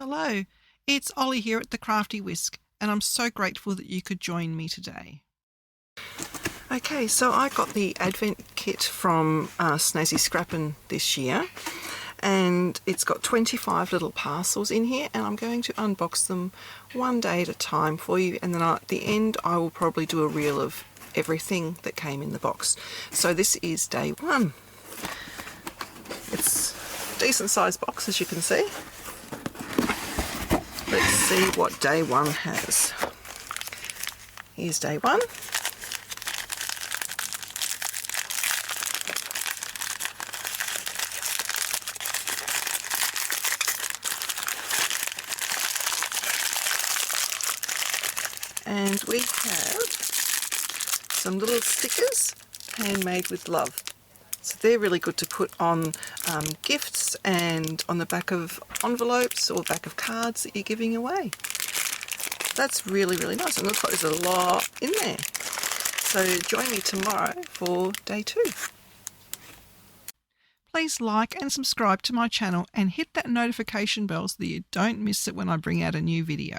Hello, it's Ollie here at the Crafty Whisk, and I'm so grateful that you could join me today. Okay, so I got the Advent kit from Snazzi Scrappin this year, and it's got 25 little parcels in here, and I'm going to unbox them one day at a time for you, and then at the end I will probably do a reel of everything that came in the box. So this is day one. It's a decent sized box, as you can see. Let's see what day one has. Here's day one. And we have some little stickers, handmade with love. So they're really good to put on gifts and on the back of envelopes or back of cards that you're giving away. That's really, really nice. And it looks like there's a lot in there. So join me tomorrow for day two. Please like and subscribe to my channel and hit that notification bell so that you don't miss it when I bring out a new video.